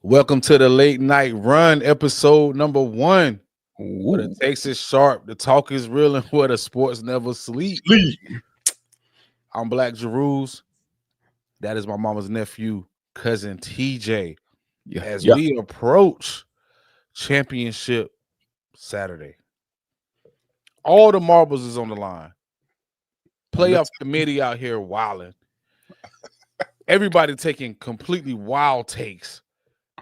Welcome to the late night run, episode number 1. Where the Ooh, takes is sharp, the talk is real, and where the sports never sleep. sleep. I'm Black Jeruz. That is my mama's nephew, cousin TJ. Yeah, As yeah. we approach championship Saturday, all the marbles is on the line. Playoff committee out here wilding. Everybody taking completely wild takes.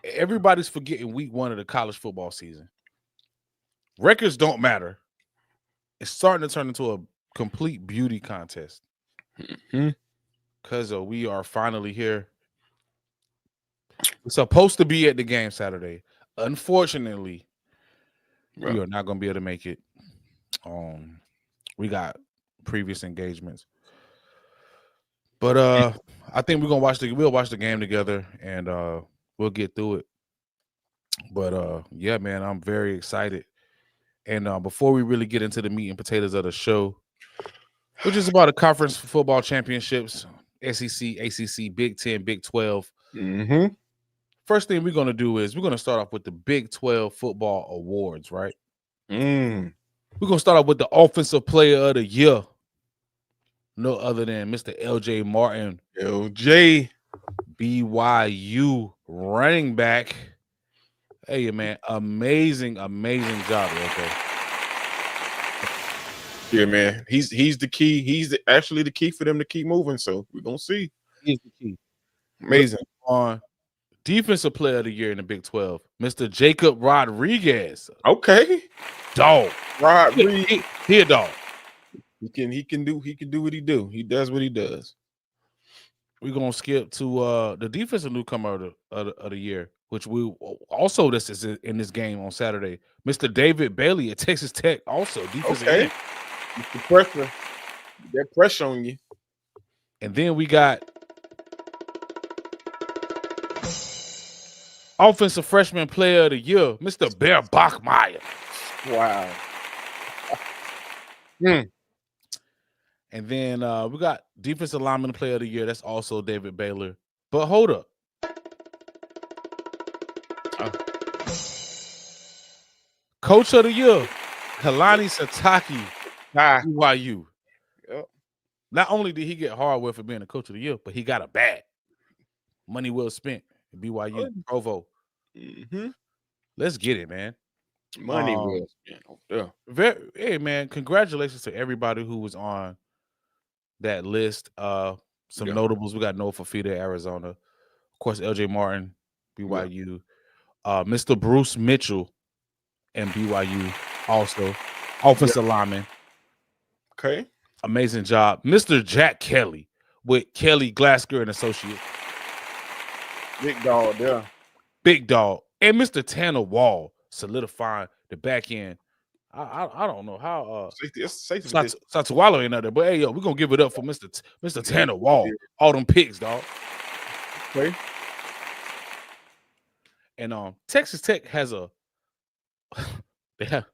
Everybody's forgetting week 1 of the college football season. Records don't matter. It's starting to turn into a complete beauty contest. Because we are finally here. We're supposed to be at the game Saturday. Unfortunately, we are not going to be able to make it. We got previous engagements. But I think we'll watch the game together and we'll get through it. But yeah, man, I'm very excited. And before we really get into the meat and potatoes of the show, which is about the conference football championships, SEC, ACC, Big 10, Big 12. First thing we're going to do is we're going to start off with the Big 12 football awards, right? We're going to start off with the Offensive Player of the Year. No other than Mr. LJ Martin. LJ. BYU running back. Hey, man, amazing job, okay? Yeah, man. He's the key. He's actually the key for them to keep moving. So we're gonna see. He's the key. Amazing. On Defensive Player of the Year in the Big 12, Mr. Jacob Rodriguez. Okay. Dog. Rodriguez. He a dog. He can do what he do. He does what he does. We're gonna skip to the defensive newcomer of the year, which we also this is in this game on Saturday. Mr. David Bailey at Texas Tech, also defensive end. The pressure. That pressure on you. And then we got Offensive Freshman Player of the Year, Mr. Bear Bachmeier. Wow. And then we got Defensive Lineman Player of the Year. That's also David Baylor. But hold up. Coach of the Year, Kalani Sataki, BYU. Yep. Not only did he get hardware for being a Coach of the Year, but he got a bag. Money well spent. BYU, Provo. Let's get it, man. Money well spent. Yeah. Hey, man, congratulations to everybody who was on that list. Some notables. We got Noah Fafita, Arizona. Of course, LJ Martin, BYU. Mr. Bruce Mitchell and BYU also. Offensive lineman. Okay. Amazing job. Mr. Jack Kelly with Kelly Glasgow and Associates. Big dog, yeah. Big dog. And Mr. Tanner Wall solidifying the back end. I don't know how Satuwalo ain't out there, but hey, yo, we're gonna give it up for Mr. Tanner Wall. All them picks, dog. Okay. And Texas Tech has they have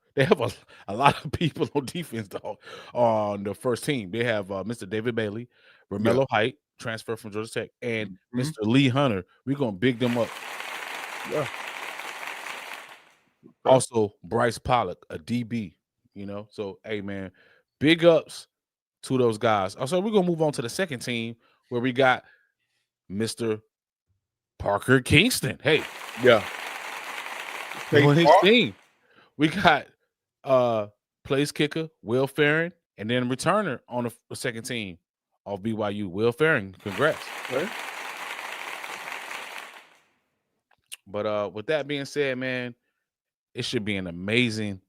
a lot of people on defense, dog, on the first team. They have Mr. David Bailey, Romello Height, transfer from Georgia Tech, and Mr. Lee Hunter. We're gonna big them up. Yeah. Also, Bryce Pollock, a DB, So, hey, man, big ups to those guys. Also, we're going to move on to the second team where we got Mr. Parker Kingston. Hey. Yeah. On his team. We got place kicker, Will Farron, and then returner on the second team of BYU, Will Farron. Congrats. Okay. But with that being said, man, it should be an amazing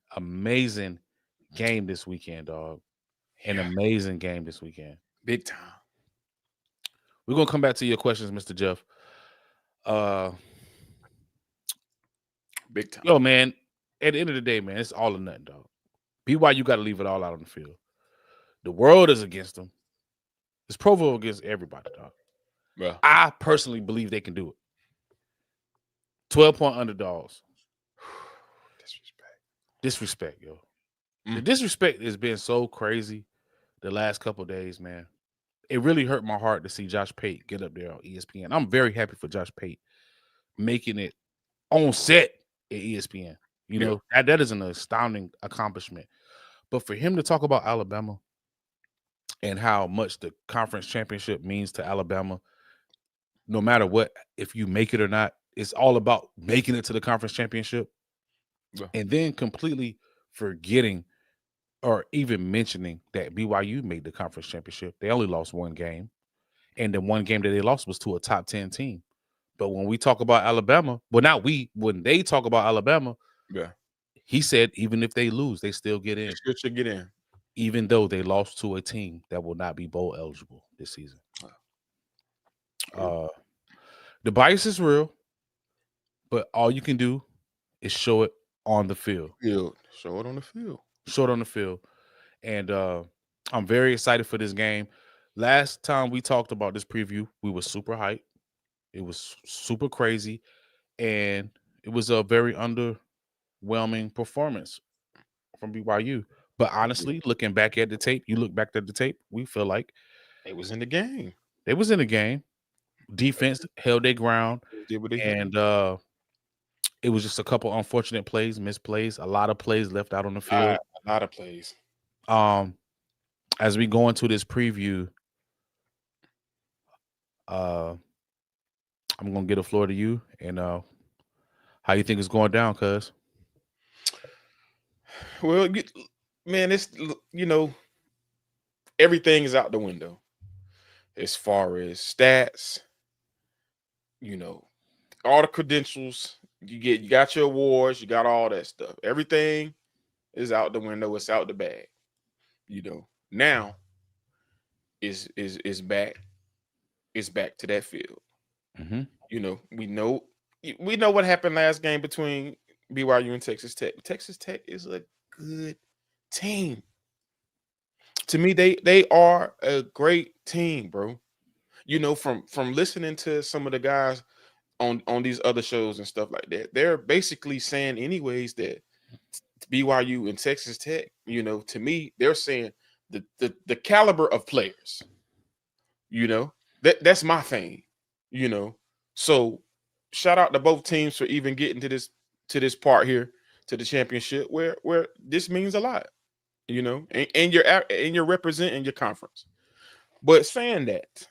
game this weekend, dog. An amazing game this weekend. Big time. We're going to come back to your questions, Mr. Jeff. Big time. Yo, man, at the end of the day, man, it's all or nothing, dog. BYU got to leave it all out on the field. The world is against them. It's Provo against everybody, dog. Yeah. I personally believe they can do it. 12-point underdogs. Disrespect, yo. The disrespect has been so crazy the last couple of days, man. It really hurt my heart to see Josh Pate get up there on ESPN. I'm very happy for Josh Pate making it on set at ESPN. You Yeah. know, that is an astounding accomplishment. But for him to talk about Alabama and how much the conference championship means to Alabama, no matter what, if you make it or not, it's all about making it to the conference championship. Yeah. And then completely forgetting or even mentioning that BYU made the conference championship. They only lost one game. And the one game that they lost was to a top 10 team. But when we talk about Alabama, well, not we, when they talk about Alabama, Yeah. he said even if they lose, they still get They in, still should get in. even though they lost to a team that will not be bowl eligible this season. Yeah. The bias is real, but all you can do is show it on the field. Field. Show it on the field. Show it on the field. And I'm very excited for this game. Last time we talked about this preview, we were super hyped. It was super crazy. And it was a very underwhelming performance from BYU. But honestly, looking back at the tape, you look back at the tape, we feel like They was in the game. they was in the game. Defense held their ground. They did what they had. And it was just a couple unfortunate plays, misplays, a lot of plays left out on the field. A lot of plays. As we go into this preview, I'm gonna get the floor to you and how you think it's going down, cuz. Well, man, it's everything is out the window as far as stats. All the credentials you got your awards, you got all that stuff. Everything is out the window. It's out the bag. Now is back. It's back to that field. Mm-hmm. We know what happened last game between BYU and Texas Tech. Texas Tech is a good team. To me, they are a great team, bro. From listening to some of the guys on these other shows and stuff like that, they're basically saying anyways that BYU and Texas Tech, to me, they're saying the caliber of players, that's my thing, So shout out to both teams for even getting to this part here, to the championship where this means a lot, and you're representing your conference. But saying that,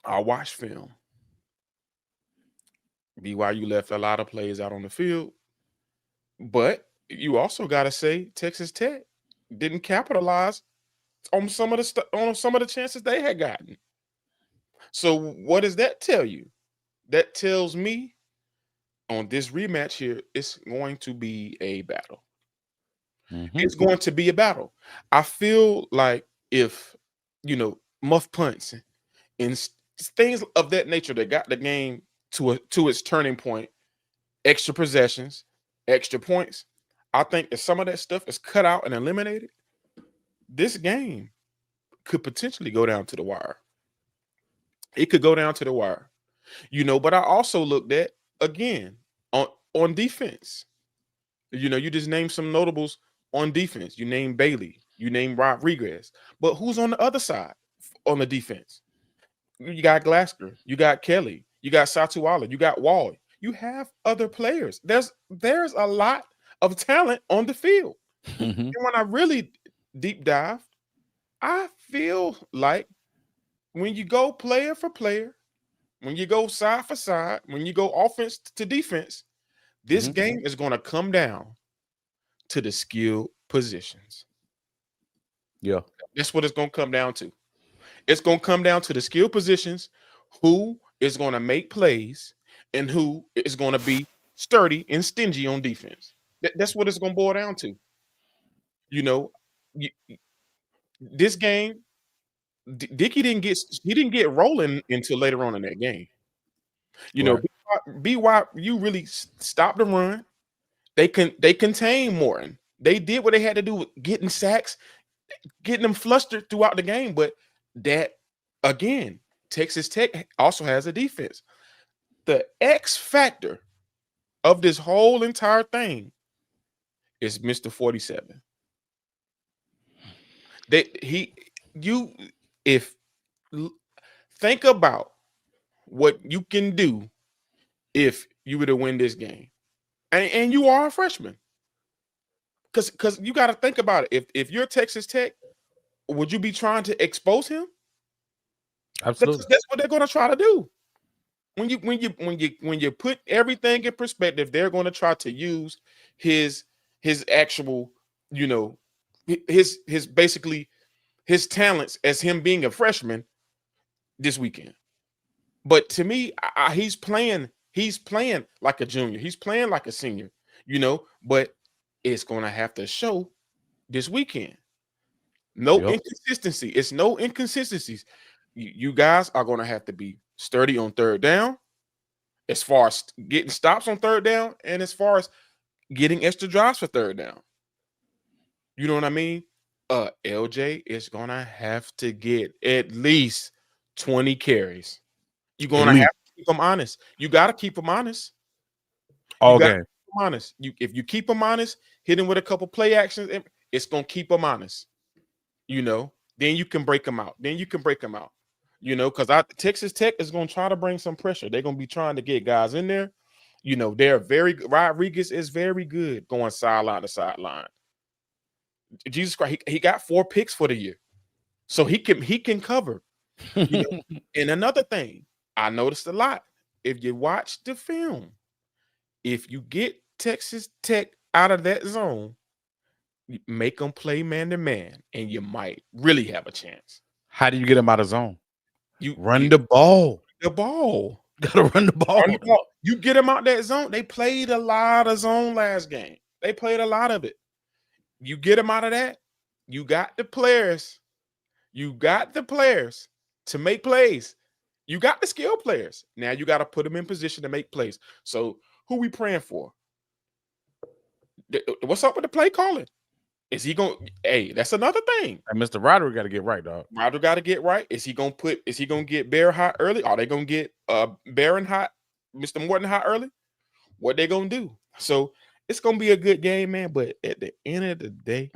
I watched film. BYU left a lot of plays out on the field, but you also got to say Texas Tech didn't capitalize on some of the chances they had gotten. So what does that tell you? That tells me on this rematch here, it's going to be a battle. Mm-hmm. It's going to be a battle. I feel like if muff punts and things of that nature that got the game to its turning point, extra possessions, extra points, I think if some of that stuff is cut out and eliminated, this game could potentially go down to the wire. It could go down to the wire, but I also looked at, again, on defense. You just named some notables on defense. You named Bailey, you named Rodriguez, but who's on the other side on the defense? You got Glasker, you got Kelly, you got Satuala, you got Wall. You have other players. There's a lot of talent on the field. Mm-hmm. And when I really deep dive, I feel like when you go player for player, when you go side for side, when you go offense to defense, this game is going to come down to the skill positions. Yeah. That's what it's going to come down to. It's going to come down to the skill positions, who is going to make plays and who is going to be sturdy and stingy on defense. That's what it's going to boil down to. This game, Dickey didn't get rolling until later on in that game. Right. BYU really stopped the run. They contained Morton. They did what they had to do with getting sacks, getting them flustered throughout the game. But that, again, Texas Tech also has a defense. The X factor of this whole entire thing is Mr. 47. Think about what you can do if you would have win this game. And you are a freshman. Because you got to think about it. If you're Texas Tech, would you be trying to expose him? Absolutely. That's what they're going to try to do. When you put everything in perspective, they're going to try to use his actual, his basically his talents as him being a freshman this weekend. But to me, he's playing like a junior. He's playing like a senior, but it's going to have to show this weekend. No inconsistency. It's no inconsistencies. You guys are going to have to be sturdy on third down, as far as getting stops on third down, and as far as getting extra drives for third down. You know what I mean? LJ is going to have to get at least 20 carries. You're going to have to keep them honest. You got to keep them honest. All game. Honest. If you keep them honest, hit them with a couple play actions, it's going to keep them honest. Then you can break them out. Because Texas Tech is going to try to bring some pressure. They're going to be trying to get guys in there. They're Rodriguez is very good going sideline to sideline. Jesus Christ, he got 4 picks for the year. So he can cover. And another thing, I noticed a lot. If you watch the film, if you get Texas Tech out of that zone, make them play man to man, and you might really have a chance. How do you get them out of zone? You run the ball. The ball. Gotta run the ball. You get them out that zone. They played a lot of zone last game. They played a lot of it. You get them out of that. You got the players. To make plays. You got the skill players. Now you got to put them in position to make plays. So who we praying for? What's up with the play calling? Is he going? Hey, that's another thing. And Mr. Roderick got to get right, dog. Roderick got to get right. Is he going to get Bear hot early? Are they going to get Barron hot, Mr. Morton hot early? What they going to do? So it's going to be a good game, man. But at the end of the day,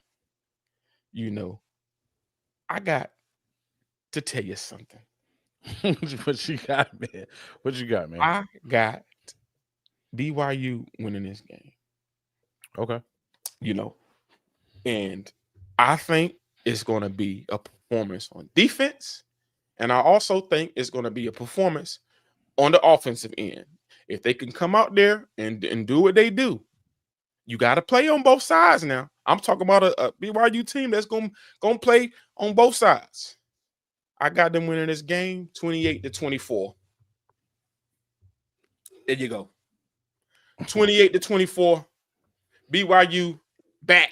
I got to tell you something. What you got, man? I got BYU winning this game. Okay. And I think it's going to be a performance on defense. And I also think it's going to be a performance on the offensive end. If they can come out there and do what they do, you got to play on both sides now. I'm talking about a BYU team that's going to play on both sides. I got them winning this game 28-24. There you go. 28-24. BYU back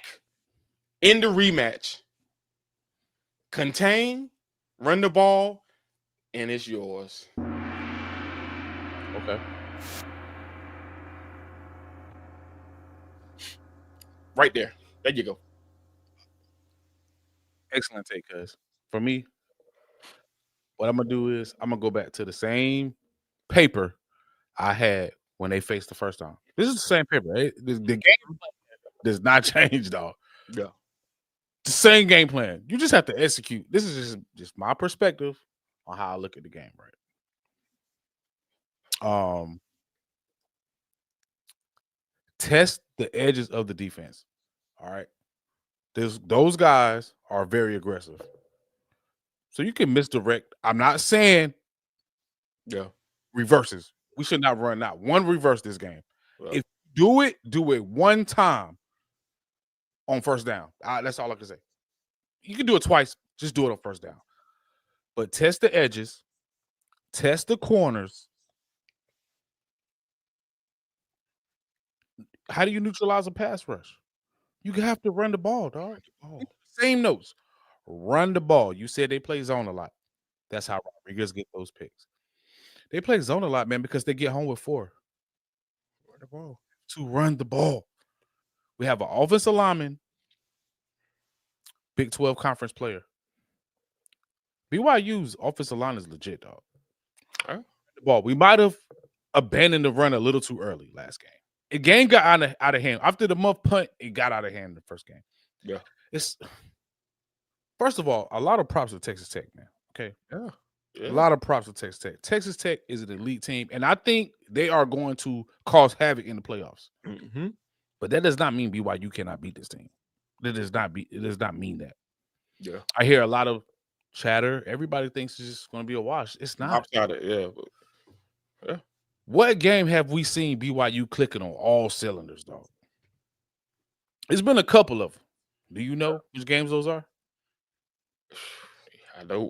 in the rematch. Contain, run the ball, and it's yours. Okay. Right there. There you go. Excellent take, cuz. For me, what I'm going to do is I'm going to go back to the same paper I had when they faced the first time. This is the same paper. Right? The game does not change, dog. Yeah. The same game plan. You just have to execute. This is just my perspective on how I look at the game, right? Test the edges of the defense. All right. Those guys are very aggressive. So you can misdirect. I'm not saying reverses. We should not run out one reverse this game. Well, if you do it one time on first down. That's all I can say. You can do it twice. Just do it on first down. But test the edges. Test the corners. How do you neutralize a pass rush? You have to run the ball, dog. Same notes. Run the ball. You said they play zone a lot. That's how Rodriguez get those picks. They play zone a lot, man, because they get home with 4. Run the ball. To run the ball. We have an offensive lineman, Big 12 conference player. BYU's offensive line is legit, dog. Okay. The ball. We might have abandoned the run a little too early last game. The game got out of hand. After the muff punt, it got out of hand in the first game. Yeah. First of all, a lot of props to Texas Tech, man. Okay. Yeah. A lot of props to Texas Tech. Texas Tech is an elite team, and I think they are going to cause havoc in the playoffs. Mm-hmm. But that does not mean BYU cannot beat this team. It does not mean that. Yeah. I hear a lot of chatter. Everybody thinks it's just going to be a wash. It's not. Yeah. What game have we seen BYU clicking on all cylinders, dog? It's been a couple of them. Do you know which games those are? I know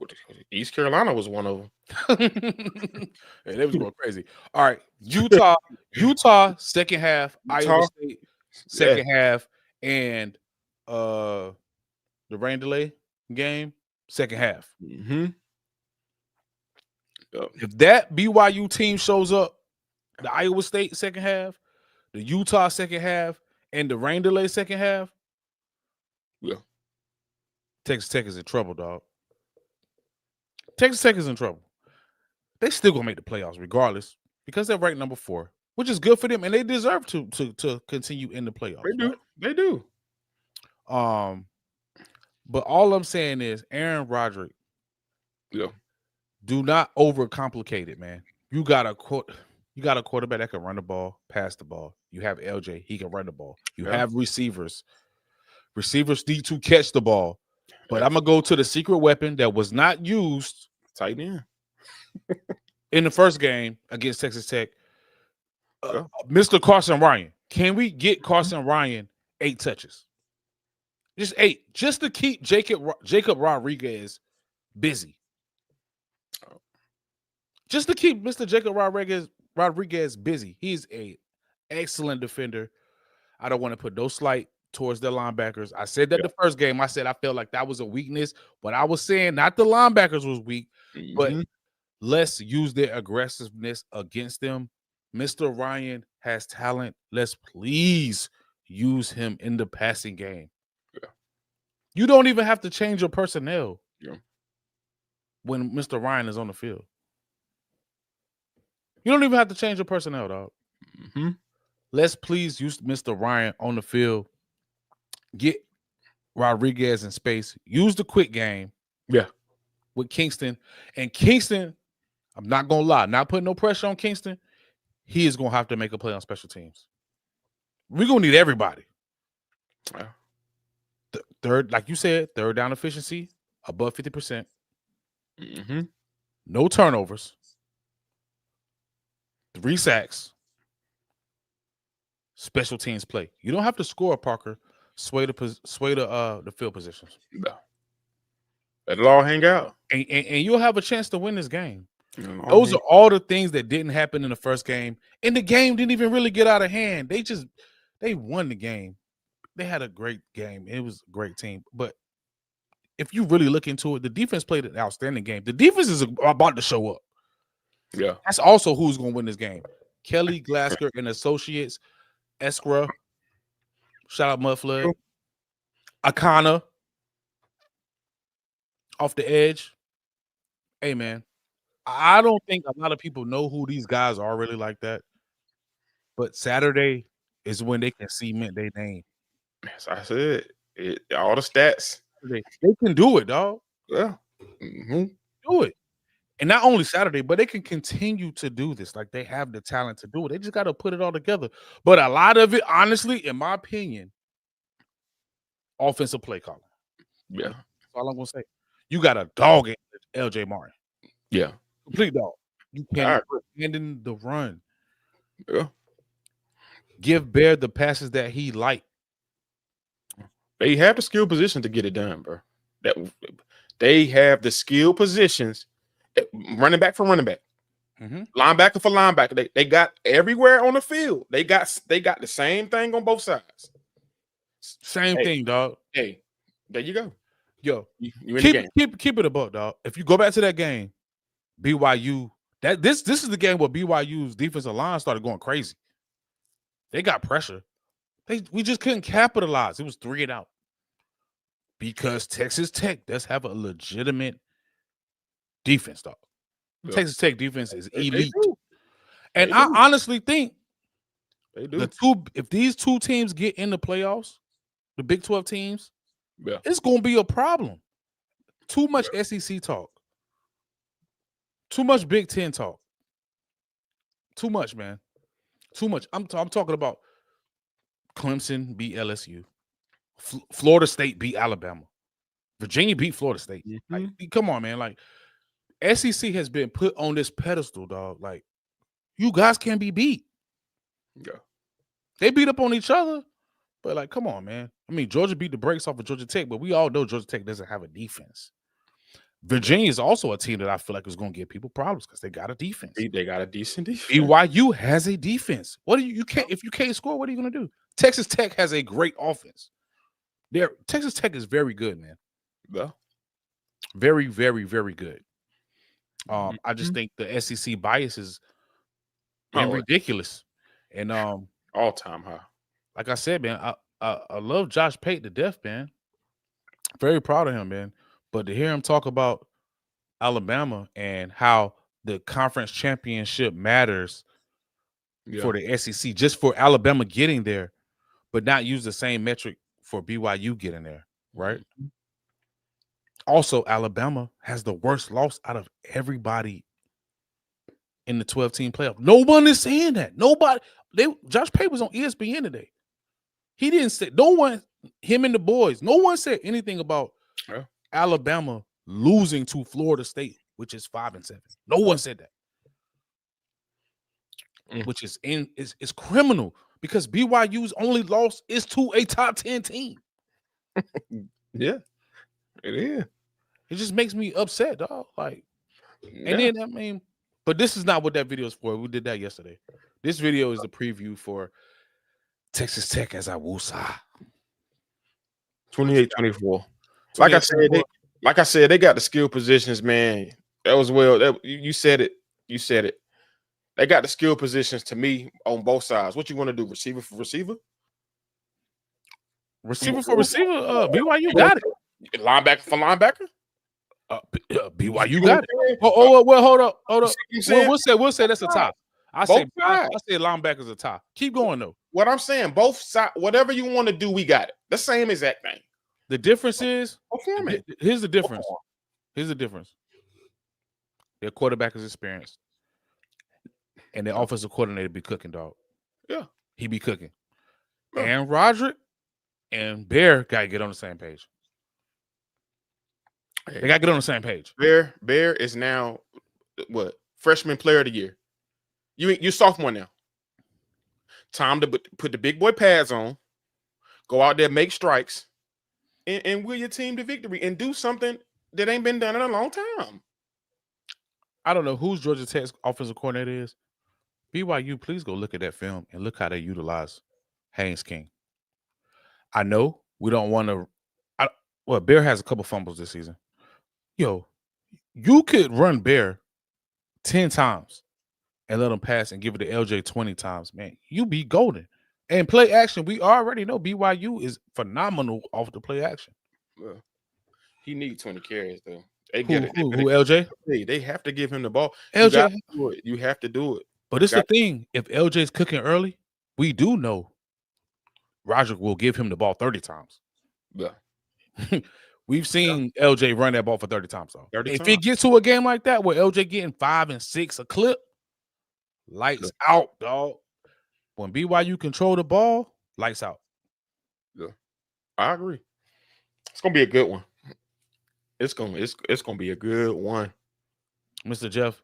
East Carolina was one of them. Hey, they was going crazy. All right, Utah second half, Iowa State second half, and the rain delay game second half. Mm-hmm. Yep. If that BYU team shows up, the Iowa State second half, the Utah second half, and the rain delay second half, yeah, Texas Tech is in trouble, dog. Texas Tech is in trouble. They still gonna make the playoffs regardless because they're ranked number 4, which is good for them, and they deserve to continue in the playoffs. They do. Right? They do. But all I'm saying is, Aaron Roderick, do not overcomplicate it, man. You got a quarterback that can run the ball, pass the ball. You have LJ, he can run the ball. You have receivers. Receivers need to catch the ball. But I'm gonna go to the secret weapon that was not used. Tight end. In the first game against Texas Tech, Mr. Carson Ryan. Can we get Carson Ryan 8 touches? Just 8, just to keep Jacob Rodriguez busy. Just to keep Mr. Jacob Rodriguez busy. He's an excellent defender. I don't want to put no slight towards the linebackers. I said that the first game. I said I felt like that was a weakness, but I was saying not the linebackers was weak, but let's use their aggressiveness against them. Mr. Ryan has talent. Let's please use him in the passing game. Yeah. You don't even have to change your personnel when Mr. Ryan is on the field. You don't even have to change your personnel, dog. Mm-hmm. Let's please use Mr. Ryan on the field. Get Rodriguez in space. Use the quick game. Yeah. With Kingston. And Kingston, I'm not going to lie, not putting no pressure on Kingston. He is going to have to make a play on special teams. We're going to need everybody. Yeah. Third, like you said, third down efficiency, above 50%. Mm-hmm. No turnovers. 3 sacks. Special teams play. You don't have to score, Parker. Sway the field positions. No. Let it all hang out. And you'll have a chance to win this game. Those are all the things that didn't happen in the first game. And the game didn't even really get out of hand. They won the game. They had a great game. It was a great team. But if you really look into it, the defense played an outstanding game. The defense is about to show up. Yeah. That's also who's going to win this game. Kelly Glasgow and Associates, Eskra, shout out Mudflood, Akana, off the edge. Hey, man, I don't think a lot of people know who these guys are really like that. But Saturday is when they can cement their name. As I said, all the stats. They can do it, dog. Yeah. Mm-hmm. Do it. And not only Saturday, but they can continue to do this. Like, they have the talent to do it. They just got to put it all together. But a lot of it, honestly, in my opinion, offensive play calling. Yeah. That's all I'm going to say. You got a dog in LJ Martin. Yeah. Complete dog. You can't abandon the run. Yeah. Give Bear the passes that he liked. They have the skill position to get it done, bro. They have the skill positions. Running back for running back, linebacker for linebacker. They got everywhere on the field. They got the same thing on both sides. Same thing, dog. Hey, there you go. Yo, you in the game. Keep it a buck, dog. If you go back to that game, BYU, this is the game where BYU's defensive line started going crazy. They got pressure. We just couldn't capitalize. It was 3 and out. Because Texas Tech does have a legitimate defense, dog. Yeah. Texas Tech defense is elite. And I honestly think they do. If these 2 teams get in the playoffs, the Big 12 teams, it's going to be a problem. Too much SEC talk. Too much Big Ten talk. Too much, man. Too much. I'm talking about Clemson beat LSU. Florida State beat Alabama. Virginia beat Florida State. Like, come on, man. Like, SEC has been put on this pedestal, dog. Like, you guys can be beat. Yeah. They beat up on each other, but like, come on, man. I mean, Georgia beat the brakes off of Georgia Tech, but we all know Georgia Tech doesn't have a defense. Virginia is also a team that I feel like is going to give people problems because they got a defense. They got a decent defense. BYU has a defense. What do you can't if you can't score? What are you going to do? Texas Tech has a great offense. Texas Tech is very good, man. Yeah. Very, very, very good. I just think the SEC bias is ridiculous, and all-time high. Like I said, man, I love Josh Pate to death, man. Very proud of him, man. But to hear him talk about Alabama and how the conference championship matters for the SEC, just for Alabama getting there, but not use the same metric for BYU getting there, right? Also, Alabama has the worst loss out of everybody in the 12-team playoff. No one is saying that. Nobody. Josh Pate was on ESPN today. He didn't say, him and the boys, no one said anything about Alabama losing to Florida State, which is 5-7. No one said that. Which is criminal because BYU's only loss is to a top 10 team. Yeah, it is. It just makes me upset, dog. Like, and then, I mean, but this is not what that video is for. We did that yesterday. This video is the preview for Texas Tech as I woosah. 28-24. Like I said, they got the skill positions, man. That was you said it. You said it. They got the skill positions to me on both sides. What you want to do? Receiver for receiver? Receiver for receiver? BYU got it. Linebacker for linebacker? BYU got it. Well, hold up. We'll say that's a tie. I say linebacker's a tie. Keep going though. What I'm saying, both sides, whatever you want to do, we got it. The same exact thing. The difference is, here's the difference. Here's the difference. Their quarterback is experienced, and their offensive coordinator be cooking, dog. Yeah, he be cooking. And Roderick and Bear got to get on the same page. They got to get on the same page. Bear is now what? Freshman player of the year. You're sophomore now. Time to put the big boy pads on, go out there, make strikes, and will your team to victory and do something that ain't been done in a long time. I don't know who's Georgia Tech's offensive coordinator is. BYU, please go look at that film and look how they utilize Haynes King. I know we don't want to. Bear has a couple fumbles this season. Yo, you could run Bear 10 times and let him pass and give it to LJ 20 times, man. You be golden. And play action, we already know BYU is phenomenal off the play action. Well, he needs 20 carries, though. Who, LJ? They have to give him the ball. LJ, you have to do it. But it's the thing. If LJ's cooking early, we do know Roderick will give him the ball 30 times. Yeah. We've seen LJ run that ball for 30 times. So if it gets to a game like that where LJ getting 5 and 6 a clip, lights out, dog. When BYU control the ball, lights out. Yeah, I agree. It's gonna be a good one. It's gonna be a good one. Mr. Jeff,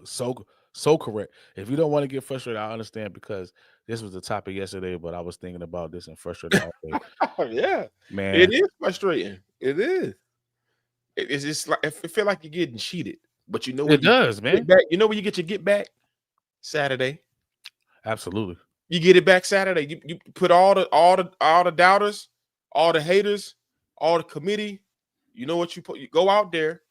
so correct. If you don't want to get frustrated, I understand because this was the topic yesterday, but I was thinking about this and frustrated all day. Yeah, man, it is frustrating. It is. It's just like it feel like you're getting cheated, but you know it does, man. You know when you get your get back Saturday. Absolutely. You get it back Saturday. You put all the doubters, all the haters, all the committee. You know what you put? You go out there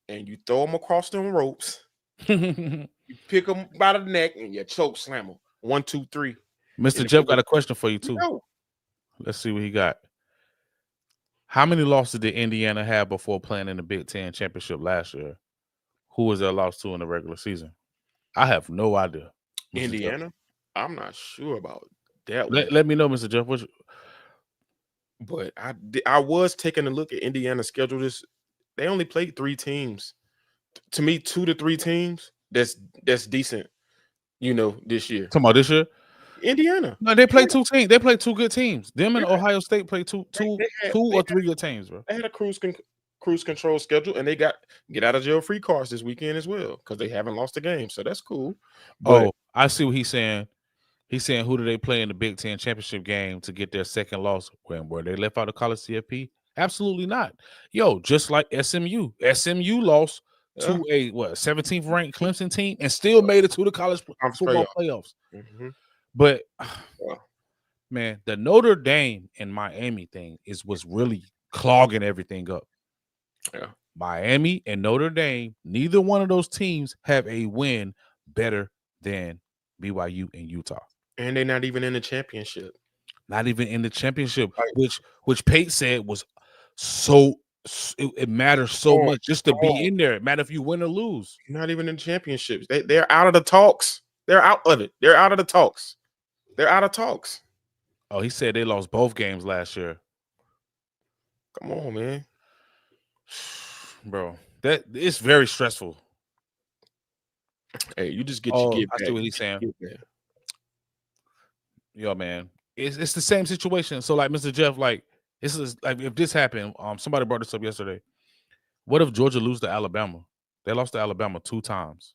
and you throw them across them ropes. You pick them by the neck and you choke slam them. 1, 2, 3. Mr. Jeff got a question for you too. Let's see what he got. How many losses did Indiana have before playing in the Big Ten championship last year? Who was their loss to in the regular season? I have no idea. Mr. Indiana? Jeff. I'm not sure about that. Let me know, Mr. Jeff. But I was taking a look at Indiana's schedule. They only played 3 teams to me 2 to 3 teams that's decent. This year. Talking about this year. Indiana. No, they play two teams. They play two good teams. Them and Yeah. Ohio State play two or three good teams, bro. They had a cruise control schedule, and they got get out of jail free cards this weekend as well because they haven't lost a game, so that's cool. But I see what he's saying. He's saying who do they play in the Big Ten championship game to get their second loss? Where they left out of college CFP? Absolutely not. Yo, just like SMU. SMU lost to a 17th ranked Clemson team and still made it to the college football playoffs. Mm-hmm. But man, the Notre Dame and Miami thing was really clogging everything up. Yeah. Miami and Notre Dame, neither one of those teams have a win better than BYU and Utah. And they're not even in the championship. Not even in the championship, which Pate said was so it matters so much just to be in there. It matters if you win or lose. Not even in the championships. They're out of the talks. They're out of it. They're out of the talks. They're out of talks. Oh, he said they lost both games last year. Come on, man. Bro, that it's very stressful. Hey, you just get your get back. I see what he's saying. Yo, man, it's the same situation. So, like, Mr. Jeff, like, this is like if this happened, somebody brought this up yesterday. What if Georgia lose to Alabama? They lost to Alabama 2 times.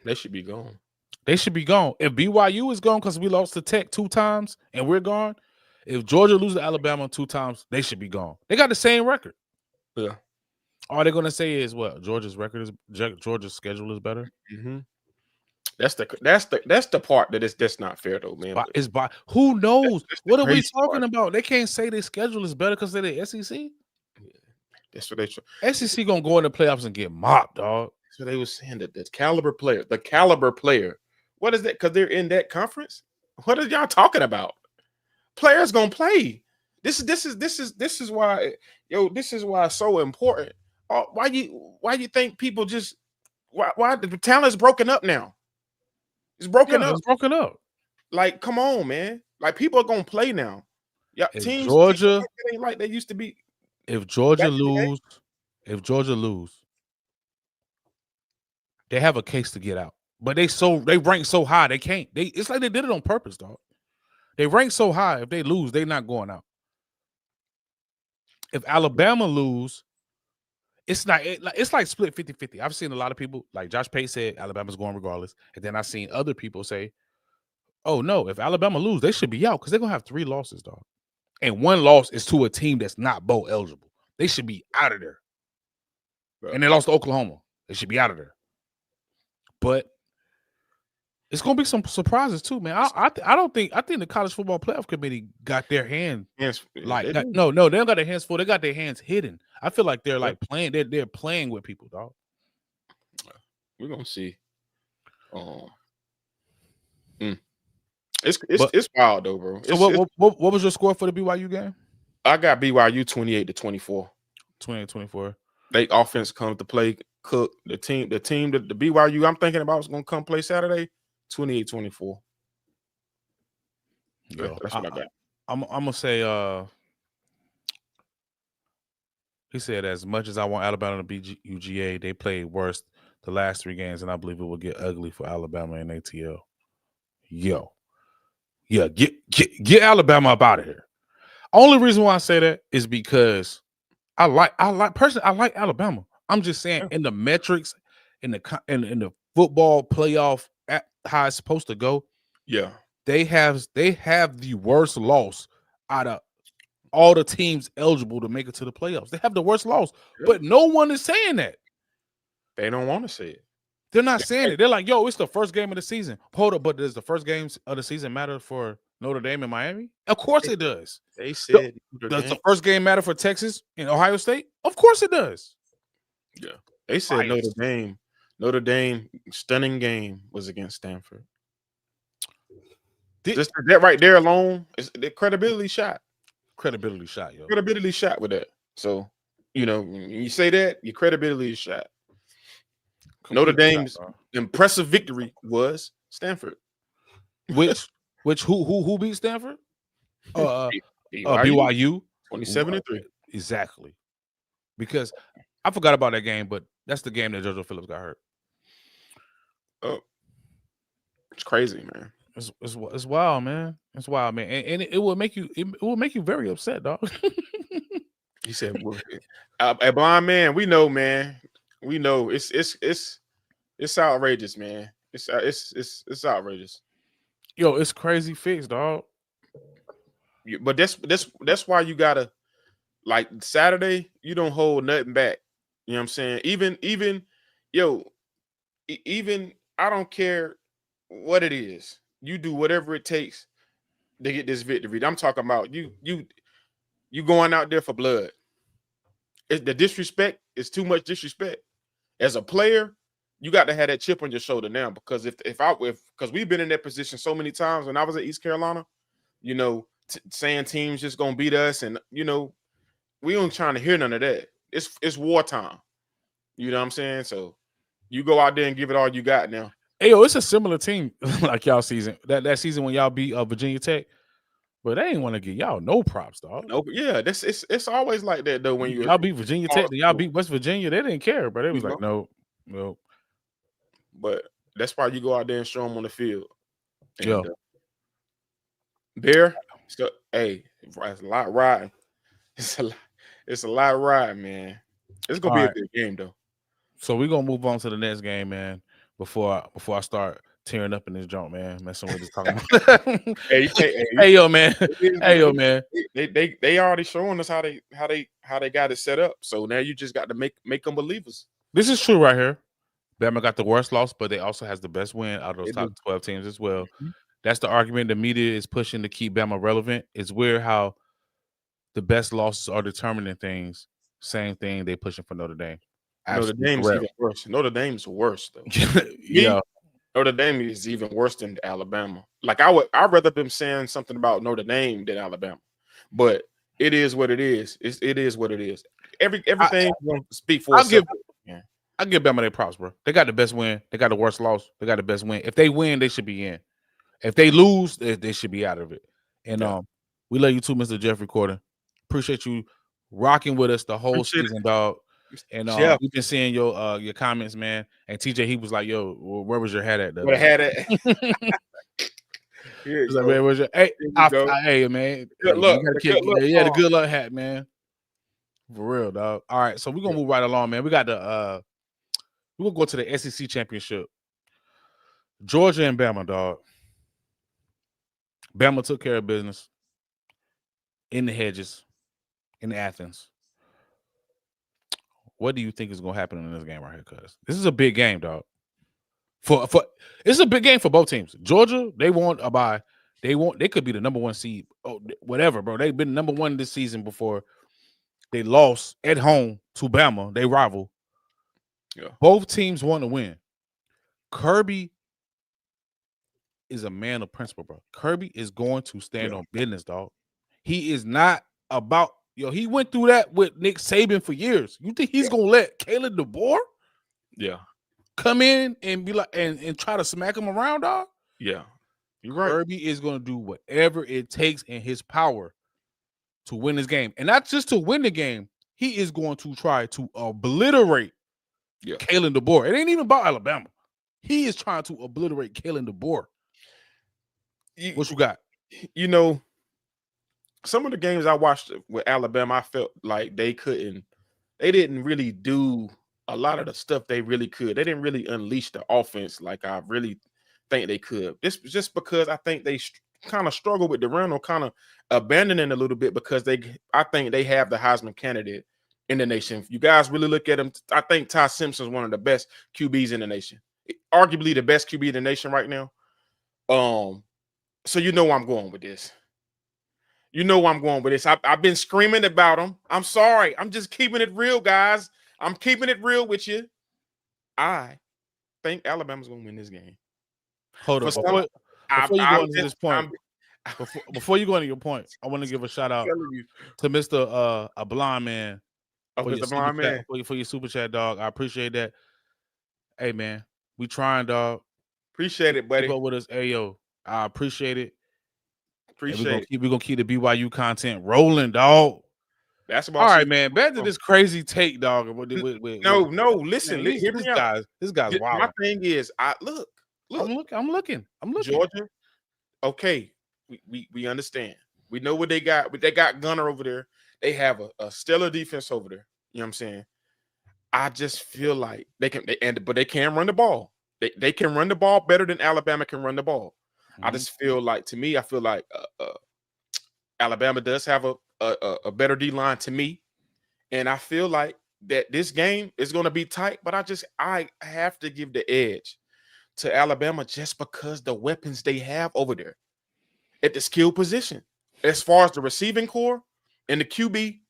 They should be gone. They should be gone. If BYU is gone because we lost to Tech 2 times and we're gone, if Georgia loses to Alabama 2 times, they should be gone. They got the same record. Yeah. All they're gonna say is what Georgia's schedule is better. Mm-hmm. That's the part that's not fair though, man. Who knows? What are we talking about? They can't say their schedule is better because they're the SEC. Yeah, that's what they. SEC gonna go in the playoffs and get mopped, dog. So they were saying that the caliber player. What is that? Because they're in that conference. What are y'all talking about? Players gonna play. This is why, this is why it's so important. Why you think people just why the talent is broken up now? It's broken up. It's broken up. Like, come on, man. Like, people are gonna play now. Yeah, teams ain't like they used to be. If Georgia lose, they have a case to get out. But they rank so high they can't. It's like they did it on purpose, dog. They rank so high. If they lose, they're not going out. If Alabama lose, it's like split 50-50. I've seen a lot of people, like Josh Pate said, Alabama's going regardless. And then I've seen other people say, oh, no, if Alabama lose, they should be out because they're going to have 3 losses, dog. And 1 loss is to a team that's not bowl eligible. They should be out of there. Right. And they lost to Oklahoma. They should be out of there. But it's going to be some surprises too, man. I think the College Football Playoff Committee got their hands like they don't got their hands full. They got their hands hidden. I feel like they're like playing. They're playing with people, dog. We're gonna see. It's wild though, bro. So what was your score for the BYU game? I got BYU 28-24. 28-24. They offense comes to play. Cook the team that the BYU I'm thinking about is gonna come play Saturday. 28-24. Yo, that's what I got. I'm gonna say. He said, as much as I want Alabama to beat UGA, they played worse the last 3 games, and I believe it will get ugly for Alabama and ATL. Yo, yeah, get Alabama up out of here. Only reason why I say that is because I like Alabama. I'm just saying in the metrics, in the football playoff, at how it's supposed to go. Yeah, they have the worst loss out of all the teams eligible to make it to the playoffs. They have the worst loss, but no one is saying that. They don't want to say it. They're not saying it. They're like, yo, it's the first game of the season. Hold up, but does the first games of the season matter for Notre Dame and Miami? Of course it does. They said, does the first game matter for Texas and Ohio State? Of course it does. Yeah, they said Notre Dame stunning game was against Stanford. Just that right there alone is the credibility shot. Credibility shot, yo. Credibility shot with that. So, when you say that, your credibility is shot. Notre Dame's impressive victory was Stanford. Which who beat Stanford? BYU 27-3. Exactly. Because I forgot about that game, but that's the game that JoJo Phillips got hurt. Oh, it's crazy, man. It's wild, man. It's wild, man, and it will make you very upset, dog. He said, "A blind man, we know, man. We know it's outrageous, man. It's outrageous. Yo, it's crazy fix, dog. But that's why you gotta like Saturday. You don't hold nothing back. You know what I'm saying? Even I don't care what it is. You do whatever it takes to get this victory. I'm talking about you going out there for blood. The disrespect is too much disrespect. As a player, you got to have that chip on your shoulder now because because we've been in that position so many times when I was at East Carolina, saying teams just gonna beat us, and we don't trying to hear none of that. It's wartime. You know what I'm saying? So you go out there and give it all you got now. Hey, yo, it's a similar team like y'all season. That season when y'all beat Virginia Tech. But they ain't want to give y'all no props, dog. No, yeah, it's always like that though. When y'all beat Virginia Tech, y'all beat West Virginia, they didn't care, but it was like no. But that's why you go out there and show them on the field. Yeah. Bear, hey, it's a lot riding. It's a lot riding, man. It's gonna be a good game though. So we're gonna move on to the next game, man. Before I start tearing up in this joint, man. Messing with this talking about. Hey, yo, man. Hey, yo, man. They already showing us how they got it set up. So now you just got to make them believers. This is true right here. Bama got the worst loss, but they also has the best win out of those top 12 teams as well. Mm-hmm. That's the argument the media is pushing to keep Bama relevant. It's weird how the best losses are determining things. Same thing they pushing for Notre Dame. Notre Dame's even worse. Notre Dame's worse though. Yeah. Notre Dame is even worse than Alabama. Like I'd rather them saying something about Notre Dame than Alabama. But it is what it is. It is what it is. Everything going to speak for itself. I give Bama their props, bro. They got the best win. They got the worst loss. They got the best win. If they win, they should be in. If they lose, they should be out of it. And we love you too, Mr. Jeffrey Corden. Appreciate you rocking with us the whole season, dog. And we've been seeing your comments, man. And TJ, he was like, "Yo, where was your hat at?" Where had it? He's like, "Where was your hey, man? Good luck. The good luck hat, man. For real, dog. All right, so we're gonna move right along, man. We got we're gonna go to the SEC championship. Georgia and Bama, dog. Bama took care of business in the hedges in Athens. What do you think is gonna happen in this game right here? Cause this is a big game, dog. It's a big game for both teams. Georgia, they want a bye. They could be the number one seed. Oh, whatever, bro. They've been number one this season before. They lost at home to Bama. They rival. Yeah. Both teams want to win. Kirby is a man of principle, bro. Kirby is going to stand on business, dog. He is not about he went through that with Nick Saban for years. You think he's gonna let Kalen DeBoer come in and be like and try to smack him around, dog? Yeah. You're right. Kirby is gonna do whatever it takes in his power to win this game. And not just to win the game, he is going to try to obliterate Kalen DeBoer. It ain't even about Alabama. He is trying to obliterate Kalen DeBoer. What you got? Some of the games I watched with Alabama, I felt like they didn't really do a lot of the stuff they really could. They didn't really unleash the offense like I really think they could. This was just because I think they kind of struggle with the run or kind of abandoning a little bit because I think they have the Heisman candidate in the nation. If you guys really look at him, I think Ty Simpson's one of the best QBs in the nation, arguably the best QB in the nation right now. So you know where I'm going with this. I've been screaming about him. I'm sorry. I'm just keeping it real, guys. I'm keeping it real with you. I think Alabama's going to win this game. Hold on. Before you go into this point, before you go into your point, I want to give a shout out to Mr. A Blind Man. For your super chat, dog. I appreciate that. Hey, man, we trying, dog. Appreciate it, buddy. Keep up with us. Hey, yo, I appreciate it. We're gonna keep the BYU content rolling, dog. Basketball All right, season. man. Back to this crazy take, dog. No, listen, man, hear me out. this guy's My wild. thing is, look, I'm looking. Georgia. Okay, we understand. We know what they got. But they got Gunner over there. They have a stellar defense over there. You know what I'm saying? I just feel like but they can run the ball. They can run the ball better than Alabama can run the ball. I just feel like, to me, I feel like Alabama does have a better D line to me, and I feel like that this game is going to be tight. But I have to give the edge to Alabama just because the weapons they have over there at the skill position, as far as the receiving core and the QB.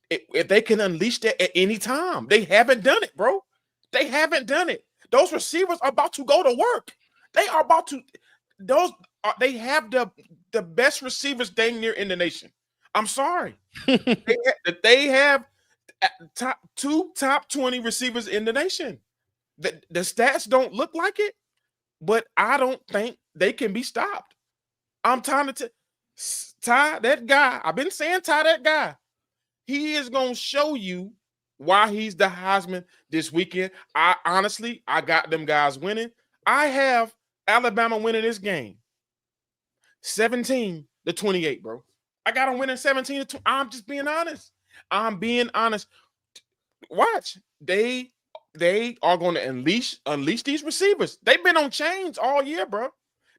If they can unleash that at any time, they haven't done it, bro. They haven't done it. Those receivers are about to go to work. They are about to. They have the best receivers dang near in the nation. I'm sorry. They have two top 20 receivers in the nation. The stats don't look like it, but I don't think they can be stopped. I'm trying to Ty, that guy. I've been saying Ty, that guy. He is going to show you why he's the Heisman this weekend. I got them guys winning. I have Alabama winning this game 17-28, bro. I got them winning 17-20. I'm just being honest. I'm being honest. Watch. They are going to unleash these receivers. They've been on chains all year, bro.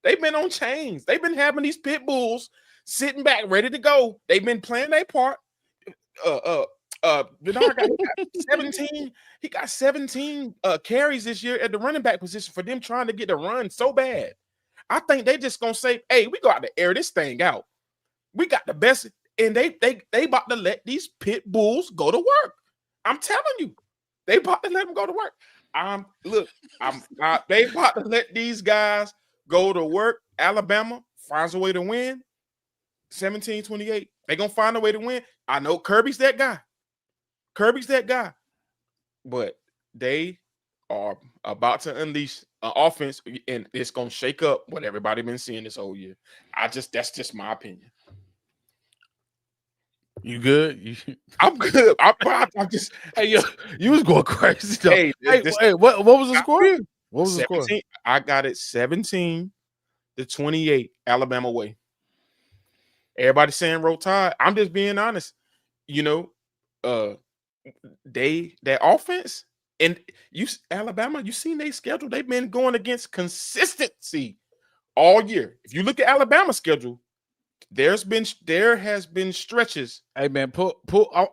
They've been on chains. They've been having these pit bulls sitting back ready to go. They've been playing their part. Bernard got 17. He got 17 carries this year at the running back position for them trying to get the run so bad. I think they just gonna say, "Hey, we got to air this thing out. We got the best," and they about to let these pit bulls go to work. I'm telling you, they about to let them go to work. They about to let these guys go to work. Alabama finds a way to win. 17-28. They're going to find a way to win. I know Kirby's that guy. But they are about to unleash an offense, and it's going to shake up what everybody been seeing this whole year. That's just my opinion. You good? I'm good. I'm just. Hey, you was going crazy. Though. Hey, what was the score? What was 17, the score? I got it 17-28 Alabama way. Everybody saying roll Tide. I'm just being honest. You know, that offense, and Alabama, you seen their schedule. They've been going against consistency all year. If you look at Alabama's schedule, there has been stretches. Hey man, pull. While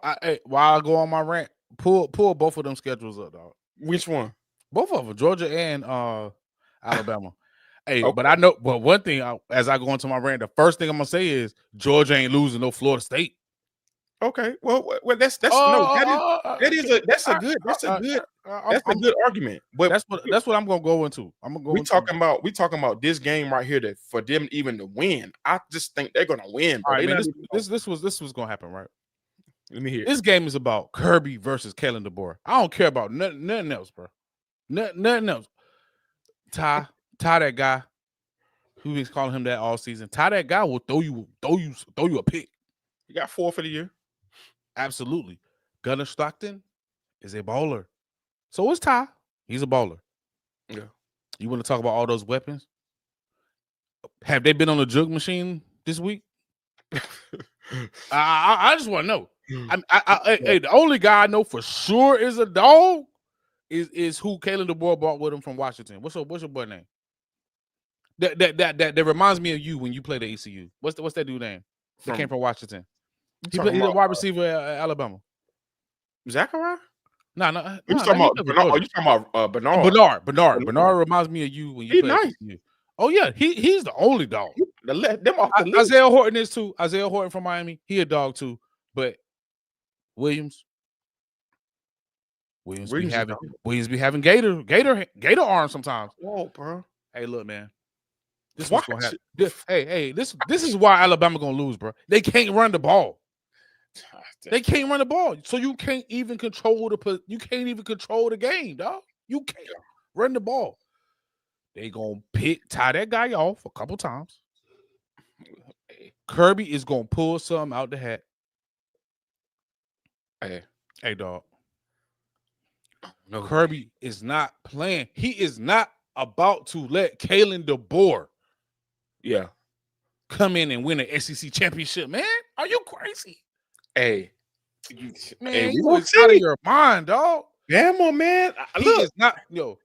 I go on my rant, pull both of them schedules up, dog. Which one? Both of them, Georgia and Alabama. Hey, Okay. but I know. But one thing, as I go into my rant, the first thing I'm gonna say is Georgia ain't losing no Florida State. Okay, well, that's a good argument. But that's what I'm gonna go into. We talking about this game right here, that for them even to win. I just think they're gonna win. All right, man. This was gonna happen, right? Let me hear. This game is about Kirby versus Kalen DeBoer. I don't care about nothing else, bro. Nothing else. Ty, that guy. Who is calling him that all season? Ty, that guy will throw you a pick. He got 4 for the year. Absolutely. Gunner Stockton is a baller. So is Ty. He's a baller. Yeah. You want to talk about all those weapons? Have they been on the jug machine this week? I just want to know. Hey, the only guy I know for sure is a dog is who Kalen DeBoer brought with him from Washington. What's your boy name? That reminds me of you when you played at ECU. What's that dude name? That came from Washington. He's a wide receiver at Alabama. Zachariah? No. You talking about Bernard? Bernard reminds me of you when you played at ECU. Oh yeah, he's the only dog. Them off the list. Isaiah Horton is too. Isaiah Horton from Miami, he a dog too. But Williams be having gator arms sometimes. Whoa, bro. Hey, look, man. This is gonna happen. This is why Alabama gonna lose, bro. They can't run the ball. They can't run the ball, so you can't even control the game, dog. You can't run the ball. They gonna tie that guy off a couple times. Kirby is gonna pull something out the hat. Hey, dog. No, Kirby is not playing. He is not about to let Kalen DeBoer yeah. come in and win an SEC championship, man. Are you crazy? Hey, Man, we you gonna is out of see. your mind, dog. Bama, man. He Look, is not, yo.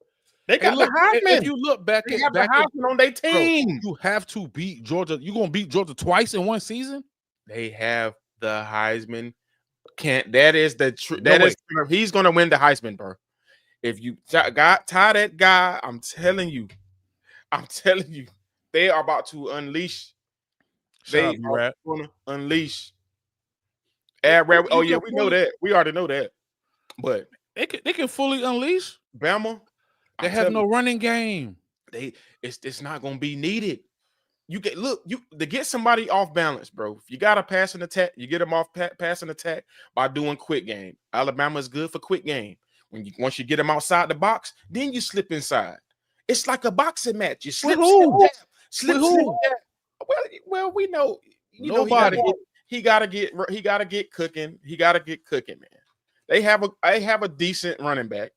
they Hey, got look, the if Heisman. you look back They at have the Heisman on their bro, team. you have to beat Georgia. You gonna beat Georgia twice in one season? They have the Heisman. That is the truth. No way. He's gonna win the Heisman, bro. If you tie that guy, I'm telling you, they are about to unleash. Shout out, They are B-Rad. going to unleash. You Oh yeah, we know that. We already know that. But they can fully unleash. Bama, They have no running game. It's not gonna be needed. You to get somebody off balance, bro. If you got to pass an attack, you get them off pass an attack by doing quick game. Alabama is good for quick game. Once you get them outside the box, then you slip inside. It's like a boxing match. You slip, slip. Well, we know. Nobody. He gotta get cooking. He gotta get cooking, man. They have a decent running back.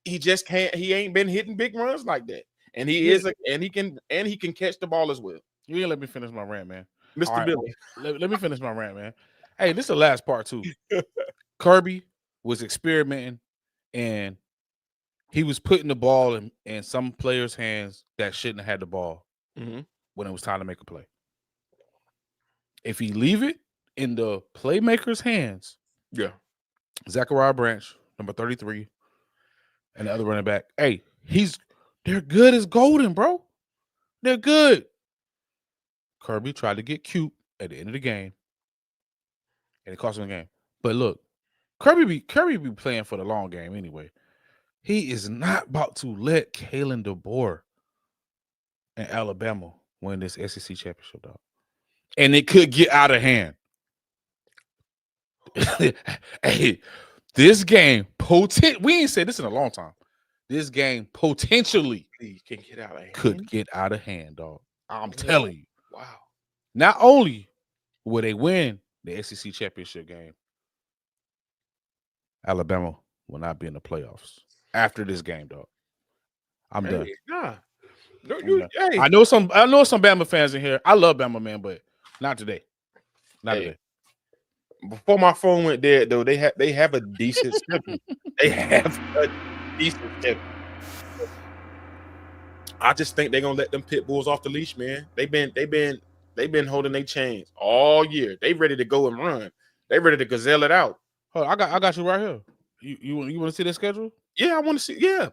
He just can't. He ain't been hitting big runs like that. And he can catch the ball as well. You ain't let me finish my rant, man. Mr. Billy. Let me finish my rant, man. Hey, this is the last part too. Kirby was experimenting, and he was putting the ball in some players' hands that shouldn't have had the ball when it was time to make a play. If he leave it in the playmaker's hands, Zachariah Branch, number 33, and the other running back, hey, they're good as golden, bro. They're good. Kirby tried to get cute at the end of the game, and it cost him the game. But look, Kirby be playing for the long game anyway. He is not about to let Kalen DeBoer and Alabama win this SEC championship, dog. And it could get out of hand. Hey, this game we ain't said this in a long time. This game potentially could get out of hand, dog. I'm telling you. Wow. Not only will they win the SEC championship game, Alabama will not be in the playoffs after this game, dog. I'm done. Nah. I know some Bama fans in here. I love Bama, man, but not today. Not today. Before my phone went dead, though, they have a decent schedule. They have a decent schedule. I just think they're gonna let them pit bulls off the leash, man. They've been holding their chains all year. They ready to go and run. They ready to gazelle it out. Oh, I got you right here. You want to see their schedule? Yeah, I want to see. Yeah,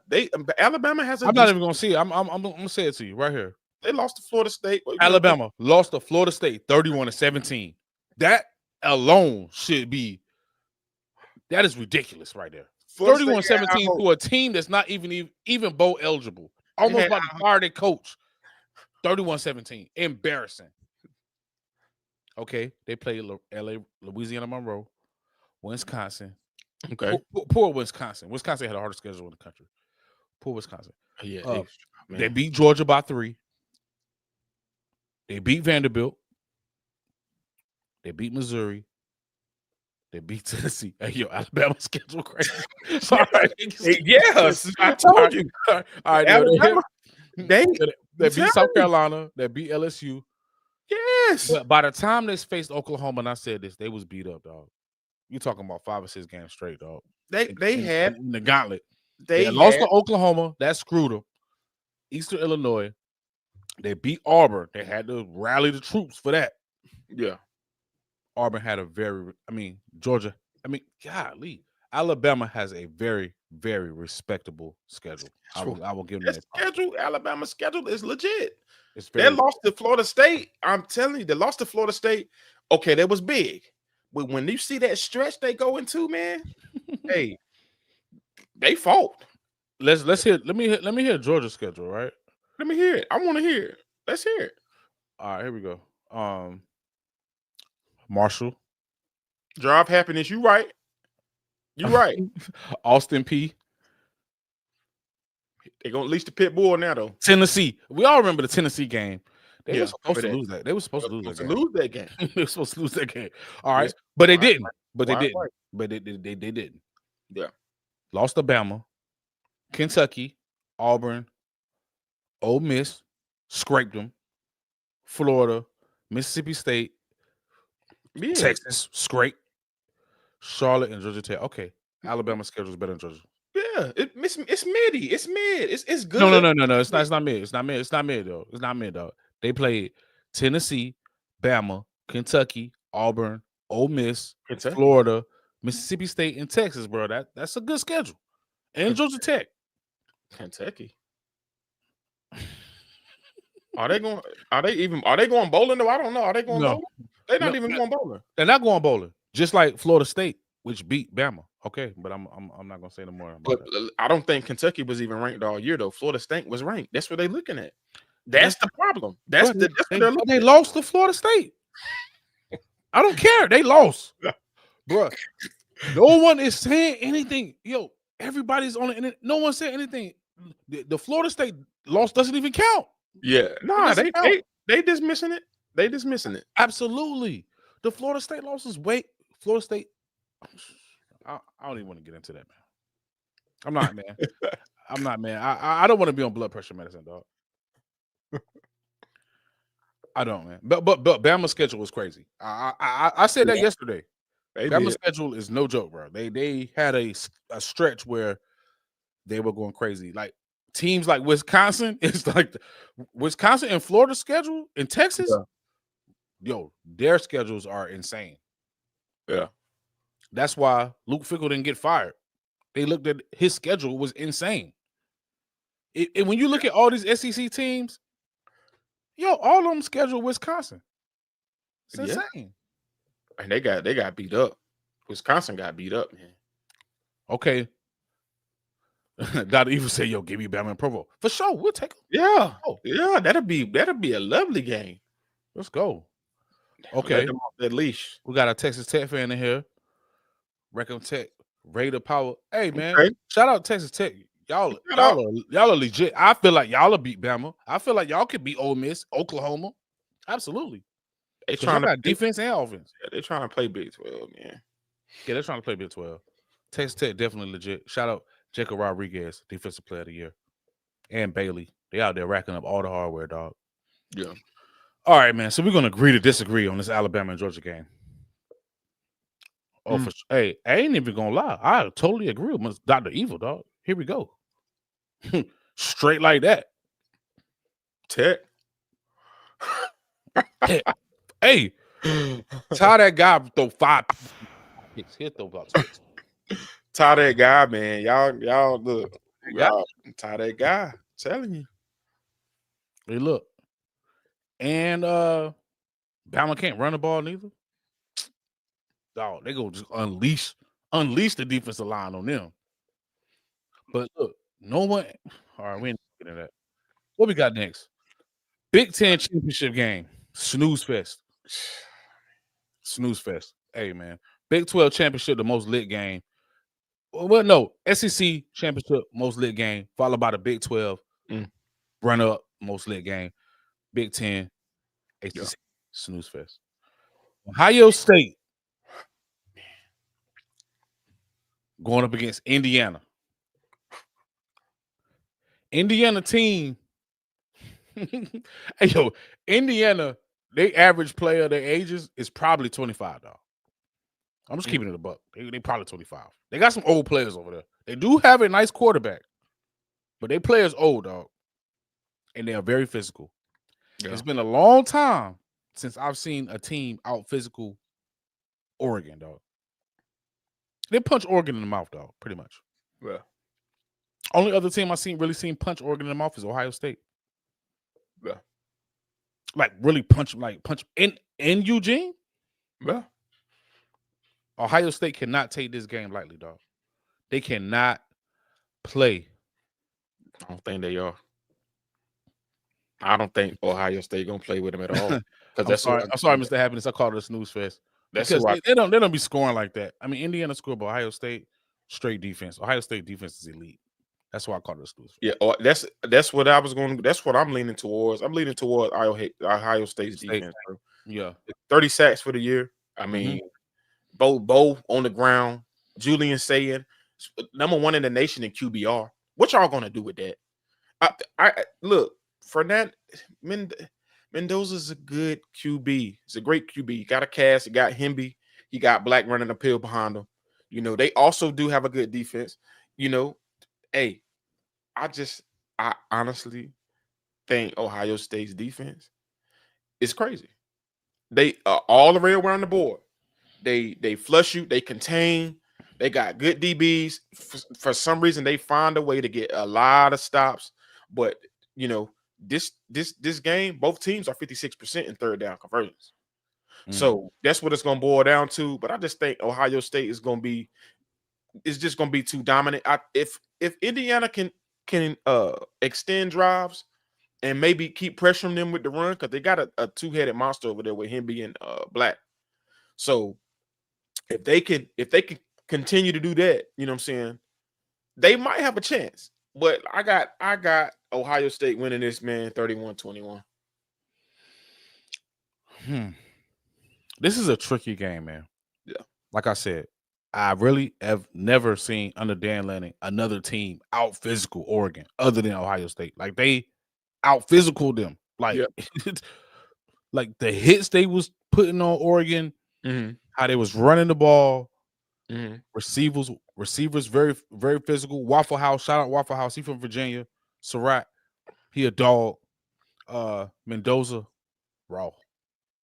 Alabama has. I'm not even gonna see it. I'm gonna say it to you right here. They lost to Florida State. Alabama lost to Florida State 31-17. That alone should be. That is ridiculous right there. 31-17 to a team that's not even bowl eligible. Almost about to fire their coach. 31-17. Embarrassing. Okay, they play LA, Louisiana Monroe, Wisconsin. Okay. Poor Wisconsin. Wisconsin had the hardest schedule in the country. Poor Wisconsin. Yeah. They beat Georgia by 3. They beat Vanderbilt. They beat Missouri. They beat Tennessee. Hey, yo, Alabama schedule crazy. All right. Yes, I told you. All right, Alabama, they beat South Carolina. They beat LSU. Yes. But by the time they faced Oklahoma, and I said this, they was beat up, dog. You talking about 5 or 6 games straight, dog. They had in the gauntlet. They lost to Oklahoma. That screwed them. Eastern Illinois. They beat Auburn. They had to rally the troops for that. Yeah. Auburn had Georgia. Golly. Alabama has a very, very respectable schedule. I will give them that schedule. Alabama's schedule is legit. They lost to Florida State. I'm telling you, they lost to Florida State. Okay, that was big. But when you see that stretch they go into, man, hey, they fought. Let's hear. Let me hear Georgia's schedule, right? Let me hear it. I want to hear it. Let's hear it. All right, here we go. Marshall. Drive Happiness. You right. You right. Austin P. They're gonna leash the pit bull now, though. Tennessee. We all remember the Tennessee game. They were supposed to lose that. They were supposed to lose that game. They were supposed to lose that game. All right, but they didn't. But they Wide didn't. right. But they didn't. Yeah. Lost to Bama, Kentucky, Auburn, Ole Miss, scraped them. Florida, Mississippi State, Yeah. Texas, scrape. Charlotte and Georgia Tech. Okay, Alabama's schedule is better than Georgia. Yeah. It's midi. It's mid. It's good. No. It's not. It's not mid. It's not mid. It's not mid though. It's not mid though. They played Tennessee, Bama, Kentucky, Auburn, Ole Miss, Kentucky. Florida, Mississippi State, and Texas, bro. That's a good schedule. And Georgia Tech. Kentucky. Are they going bowling though? I don't know. Are they going bowling? They're not even going bowling. They're not going bowling. Just like Florida State, which beat Bama. Okay, but I'm not gonna say no more about But that. I don't think Kentucky was even ranked all year though. Florida State was ranked. That's what they're looking at. That's the problem. That's what they're looking They at. lost to Florida State. I don't care. They lost. Bro, no one is saying anything. Yo, everybody's on the internet. No one said anything. The Florida State loss doesn't even count. Yeah. Nah, they dismissing it. They dismissing it. Absolutely. The Florida State losses. Florida State. I don't even want to get into that, man. I'm not, man. I'm not, man. I don't want to be on blood pressure medicine, dog. I don't, man. But Bama's schedule was crazy. I said that yesterday. Bama's schedule is no joke, bro. They had a stretch where they were going crazy. Like teams like Wisconsin, it's like Wisconsin and Florida schedule in Texas. Yeah. Yo, their schedules are insane. Yeah. That's why Luke Fickell didn't get fired. They looked at his schedule was insane. When you look at all these SEC teams, yo, all of them schedule Wisconsin. It's insane. And they got beat up. Wisconsin got beat up, man. Okay. Dr. Evil said, yo, give me Bama and Provo. For sure, we'll take them. Yeah. Oh. Yeah, that'll be a lovely game. Let's go. Okay. Let them off that leash. We got a Texas Tech fan in here. Recon Tech, Raider Power. Hey, man. Shout out Texas Tech. Y'all are legit. I feel like y'all will beat Bama. I feel like y'all could beat Ole Miss, Oklahoma. Absolutely. They trying to defense and offense. Yeah, they're trying to play Big 12, man. Yeah, they're trying to play Big 12. Texas Tech definitely legit. Shout out Jacob Rodriguez, Defensive Player of the Year, and Bailey. They out there racking up all the hardware, dog. Yeah. All right, man. So we're gonna agree to disagree on this Alabama and Georgia game. Oh, hey, I ain't even gonna lie. I totally agree with Dr. Evil, dog. Here we go. Straight like that. Tech. Hey, tell that guy throw 5 picks. He'll throw about 6. Tie that guy, man. Y'all look. Y'all tie that guy. I'm telling you. Hey, look. And Bama can't run the ball neither. Dog, they gonna just unleash the defensive line on them. But look, no one. All right, we ain't getting that. What we got next? Big Ten championship game. Snooze fest. Snooze fest. Hey, man. Big 12 championship, the most lit game. Well, no. SEC championship, most lit game, followed by the Big 12 run-up, most lit game. Big 10, ACC, Snooze fest. Ohio State going up against Indiana. Indiana team. Hey, yo, Indiana, they average player, their ages is probably 25, dog. I'm just keeping it a buck. They probably 25. They got some old players over there. They do have a nice quarterback, but they players old, dog. And they are very physical. Yeah. It's been a long time since I've seen a team out physical Oregon, dog. They punch Oregon in the mouth, dog, pretty much. Yeah. Only other team I've really seen punch Oregon in the mouth is Ohio State. Yeah. Like really punch in Eugene? Yeah. Ohio State cannot take this game lightly, dog. They cannot play. I don't think they are. I don't think Ohio State gonna play with them at all. I'm sorry, Mr. Happiness. I called it a snooze fest. Because they don't be scoring like that. I mean, Indiana scored, but Ohio State straight defense. Ohio State defense is elite. That's why I call it a snooze fest. Yeah, that's what I was going. That's what I'm leaning towards. I'm leaning towards Ohio State's defense, bro. Yeah, 30 sacks for the year. I mean, Bo on the ground. Julian saying #1 in the nation in QBR. What y'all gonna do with that? I look, Mendoza's a good QB. He's a great QB. He got a cast. He got Hemby. He got Black running the pill behind him. They also do have a good defense. Hey, I honestly think Ohio State's defense is crazy. They all the way around the board. They flush you. They contain. They got good DBs. For some reason, they find a way to get a lot of stops. But this game, both teams are 56% in third down conversions. So that's what it's going to boil down to. But I just think Ohio State is just going to be too dominant. If Indiana can extend drives and maybe keep pressuring them with the run, because they got a two-headed monster over there with him being Black. So if they can continue to do that, you know what I'm saying, they might have a chance. But I got Ohio State winning this, man, 31-21. This is a tricky game, man. Yeah. Like I said, I really have never seen under Dan Lanning another team out physical Oregon other than Ohio State. Like they out physical them. Like, like the hits they was putting on Oregon, how they was running the ball, receivers very, very physical. Waffle House, shout out Waffle House. He from Virginia. Surratt, he a dog. Mendoza, raw.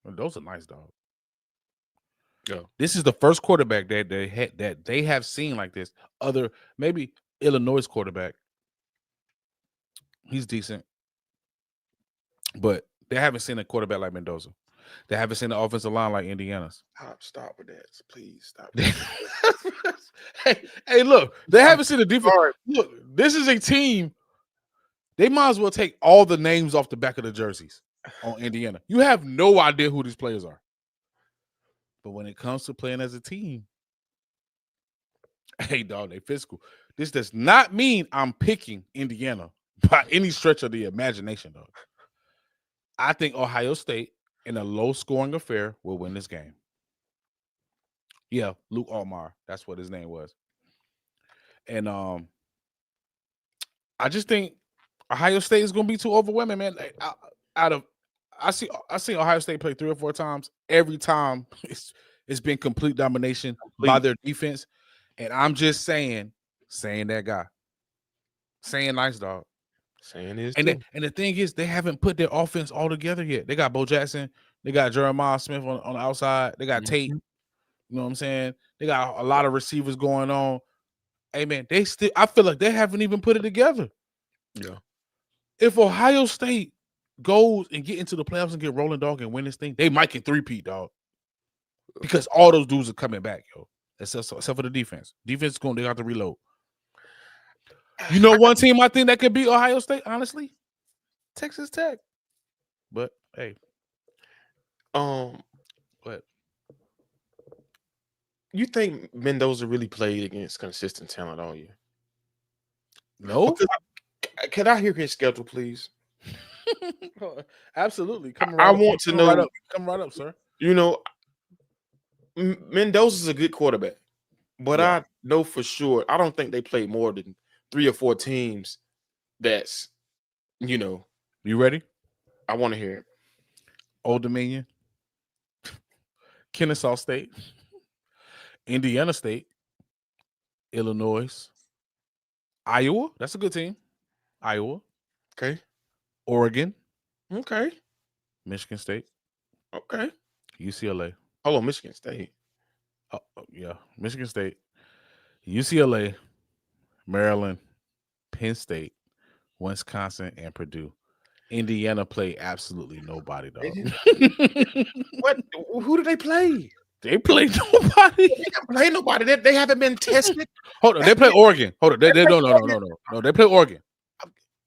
Mendoza, nice dog. Yeah. This is the first quarterback that they have seen like this. Other maybe Illinois quarterback. He's decent, but they haven't seen a quarterback like Mendoza. They haven't seen the offensive line like Indiana's. Stop with that, please. Stop. hey, look, they haven't seen a defense. Look, this is a team. They might as well take all the names off the back of the jerseys on Indiana. You have no idea who these players are. But when it comes to playing as a team, hey, dog, they physical. This does not mean I'm picking Indiana by any stretch of the imagination, though. I think Ohio State, in a low-scoring affair, will win this game. Yeah, Luke Altmaier. That's what his name was. And I just think Ohio State is going to be too overwhelming, man. I see Ohio State play 3 or 4 times. Every time it's been complete domination by their defense. And I'm just saying that guy. Saying nice, dog. Saying is and the thing is, they haven't put their offense all together yet. They got Bo Jackson. They got Jeremiah Smith on the outside. They got Tate. You know what I'm saying? They got a lot of receivers going on. Hey, man, I feel like they haven't even put it together. Yeah. If Ohio State goes and get into the playoffs and get rolling, dog, and win this thing, they might get 3-peat, dog. Because all those dudes are coming back, yo. Except for the defense. Defense is going to have to reload. You know one team I think that could beat Ohio State, honestly? Texas Tech. But, hey. What? You think Mendoza really played against consistent talent all year? No. Can I hear his schedule, please? Absolutely. Come right up, sir. Mendoza's a good quarterback, but I know for sure I don't think they played more than 3 or 4 teams. That's You ready? I want to hear it. Old Dominion, Kennesaw State, Indiana State, Illinois, Iowa. That's a good team. Iowa. Okay. Oregon. Okay. Michigan State. Okay. UCLA. Hello, Michigan State. Oh, yeah. Michigan State. UCLA. Maryland. Penn State. Wisconsin, and Purdue. Indiana played absolutely nobody, dog. What? Who do they play? They played nobody. They didn't play nobody. They haven't been tested. Hold on. They play Oregon. Hold on. No. They play Oregon.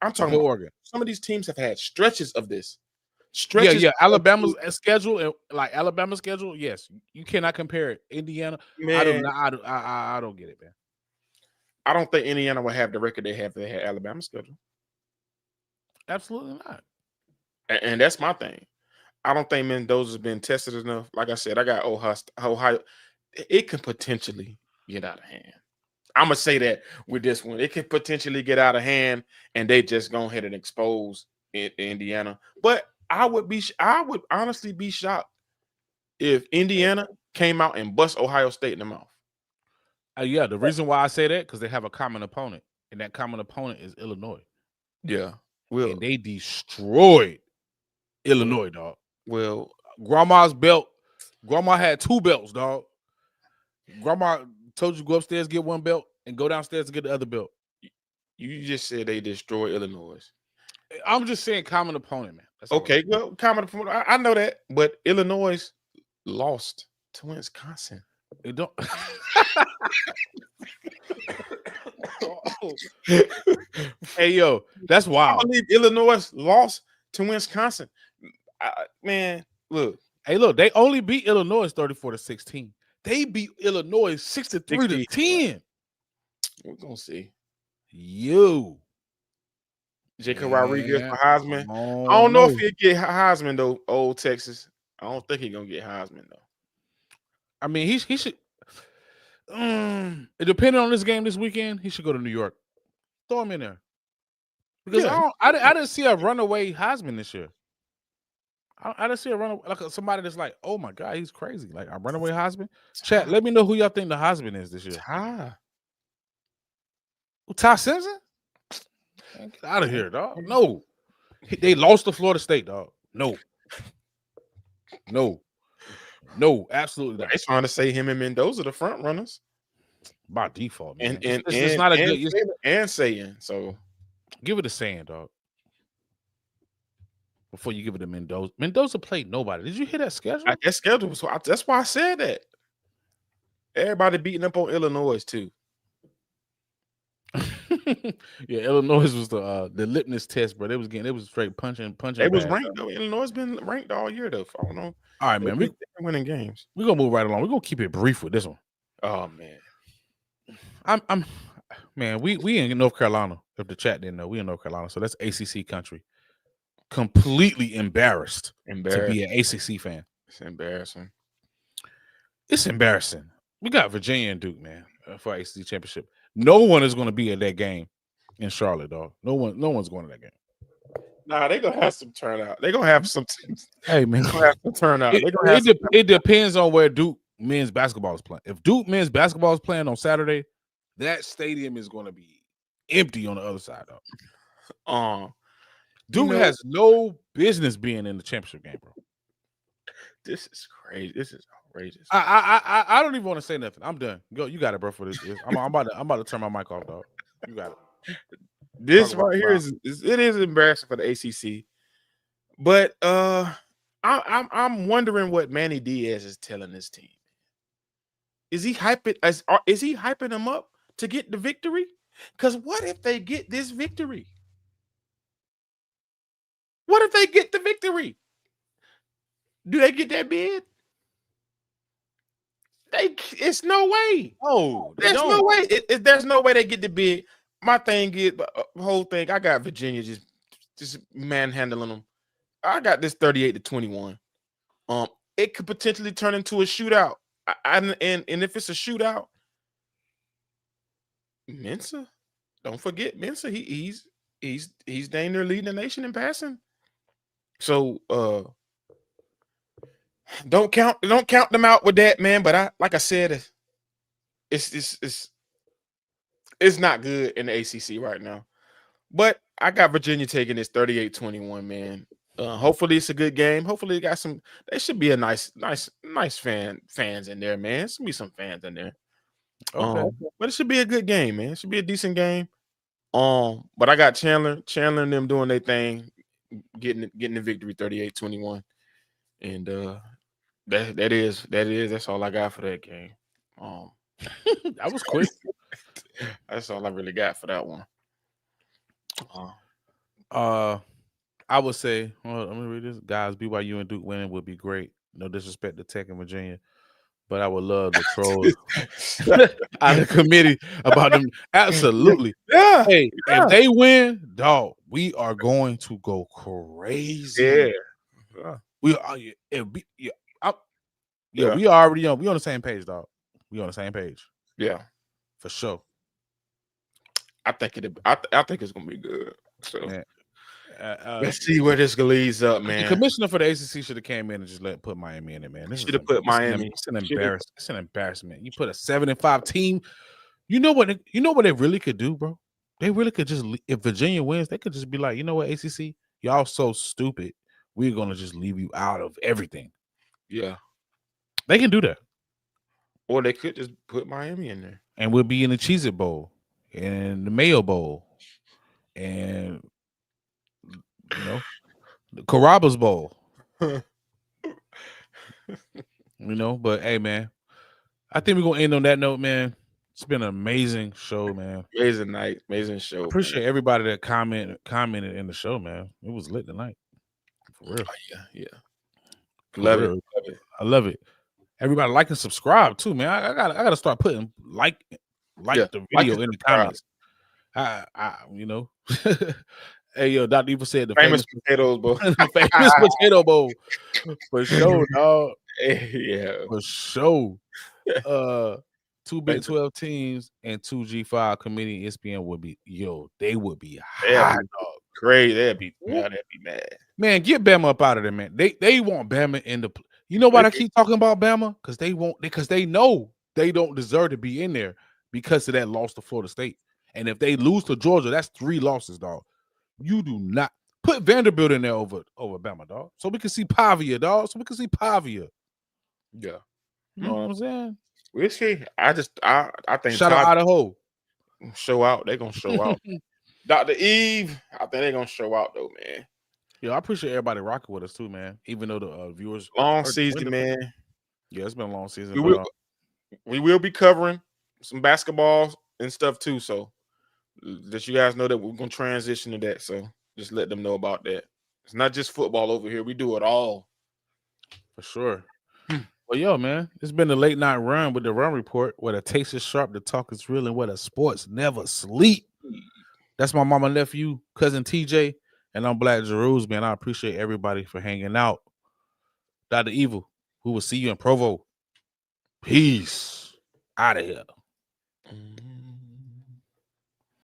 I'm talking about Oregon. Some of these teams have had stretches of this. Yeah. Alabama's schedule, Alabama's schedule. Yes, you cannot compare it. Indiana. Man, I don't get it, man. I don't think Indiana will have the record they have if they had Alabama's schedule. Absolutely not. And that's my thing. I don't think Mendoza's been tested enough. Like I said, I got Ohio. it can potentially get out of hand. I'm gonna say that with this one, it can potentially get out of hand, and they just go ahead and expose Indiana. But I would honestly be shocked if Indiana came out and bust Ohio State in the mouth. Yeah, the reason why I say that because they have a common opponent, and that common opponent is Illinois. Yeah, and they destroyed Illinois, dog. Well, Grandma's belt. Grandma had 2 belts, dog. Grandma told you to go upstairs, get 1 belt, and go downstairs to get the other belt. You just said they destroyed Illinois. I'm just saying common opponent, man. That's okay, well, common opponent. I know that, but Illinois lost to Wisconsin. It don't. Hey, yo, that's wild. I believe Illinois lost to Wisconsin. Man, look. Hey, look, they only beat Illinois 34-16. They beat Illinois 63-10. We're gonna see. Jacob Rodriguez for Heisman. I don't know if he'll get Heisman though. Old Texas. I don't think he's gonna get Heisman though. I mean, he should. Depending on this game this weekend, he should go to New York. Throw him in there because I didn't see a runaway Heisman this year. I didn't see a runaway like somebody that's like, oh my god, he's crazy. Like a runaway Heisman. Chat, let me know who y'all think the Heisman is this year. Ty Simpson? Man, get out of here, dog. No, they lost to Florida State, dog. No, absolutely not. They're trying to say him and Mendoza the front runners by default, man. And it's not a good and saying so. Give it a saying, dog. Before you give it to Mendoza. Mendoza played nobody. Did you hear that schedule? That schedule was that's why I said that. Everybody beating up on Illinois too. Yeah, Illinois was the litmus test, but it was straight punching. It was ranked though. Illinois has been ranked all year though. I don't know. All right, man. We're winning games. We're gonna move right along. We're gonna keep it brief with this one. Oh man. Man, we in North Carolina. If the chat didn't know, we in North Carolina. So that's ACC country. Completely embarrassed to be an ACC fan. It's embarrassing. It's embarrassing. We got Virginia and Duke, man, for ACC championship. No one is going to be at that game in Charlotte, dog. No one's going to that game. Nah, they're gonna have some turnout. They're gonna have some. Hey, man, they're gonna have some turnout. It depends on where Duke men's basketball is playing. If Duke men's basketball is playing on Saturday, that stadium is going to be empty on the other side, dog. Duke has no business being in the championship game, bro. This is crazy. This is outrageous. I don't even want to say nothing. I'm done. Go, you got it, bro. For this, I'm about to turn my mic off, dog. You got it. This right here is embarrassing for the ACC, but I'm wondering what Manny Diaz is telling this team. Is he hyping them up to get the victory? Because what if they get this victory? What if they get the victory? Do they get that bid? It's no way. Oh, there's no way. There's no way they get the bid. My thing is the whole thing. I got Virginia just manhandling them. I got this 38-21. It could potentially turn into a shootout. And if it's a shootout, Mensa, don't forget Mensa. He's dang near leading the nation in passing. So don't count them out with that, man. But like I said, it's not good in the ACC right now. But I got Virginia taking this 38-21, man. Hopefully it's a good game. Hopefully they should be a nice fans in there, man. There should be some fans in there. Okay. But it should be a good game, man. It should be a decent game. But I got Chandler and them doing their thing, getting the victory 38-21. And that's all I got for that game. That was quick. That's all I really got for that one. I would say, well, let me read this. Guys, BYU and Duke winning would be great. No disrespect to Tech and Virginia, but I would love the trolls out of the committee about them. Absolutely. Yeah. Hey, if they win, dog, we are going to go crazy. Yeah. We are. We already on. We on the same page, dog. We on the same page. Yeah, For sure. I think I think it's gonna be good. So Man, let's see where this leads up, the man. commissioner for the ACC should have came in and just put Miami in it, man. This Should have put Miami. It's an embarrassment. It's an embarrassment. You put a 7-5 team. You know what? You know what they really could do, bro. They really could just, if Virginia wins, they could just be like, you know what, ACC, y'all so stupid. We're gonna just leave you out of everything. Yeah, they can do that. Or they could just put Miami in there, and we'll be in the Cheez-It Bowl and the Mayo Bowl, and the Carrabba's Bowl. But hey, man, I think we're gonna end on that note, man. It's been an amazing show, man. Amazing night, amazing show. Appreciate everybody that commented in the show, man. It was lit tonight, for real. Yeah. Love it. I love it. Everybody like and subscribe too, man. I gotta start putting like the video in the comments. Hey, yo, Dr. Evil said the famous potatoes bowl. The famous potato bowl. For sure, dog. Yeah. For sure. 2 Big 12 teams and 2G5 committee ESPN would be, they would be hot, dog. Great. They'd be mad. Man, get Bama up out of there, man. They want Bama in the. You know why I keep talking about Bama? Because they know they don't deserve to be in there because of that loss to Florida State. And if they lose to Georgia, that's 3 losses, dog. You do not put Vanderbilt in there over Bama, dog. So we can see Pavia, dog. Yeah. You know what I'm saying? We'll see. I think shout out Idaho. Show out. They're gonna show out. Dr. Eve, I think they're gonna show out though, man. Yeah, I appreciate everybody rocking with us too, man. Even though the viewers long season, man. Yeah, it's been a long season. We will be covering some basketball and stuff too. So that you guys know that we're gonna transition to that. So just let them know about that. It's not just football over here. We do it all. For sure. Well, yo, man, it's been a late night run with the Run Report, where the taste is sharp, the talk is real, and where the sports never sleep. That's my mama, nephew, cousin TJ, and I'm Black Jeruz, man. I appreciate everybody for hanging out. Dr. Evil, we will see you in Provo. Peace. Out of here.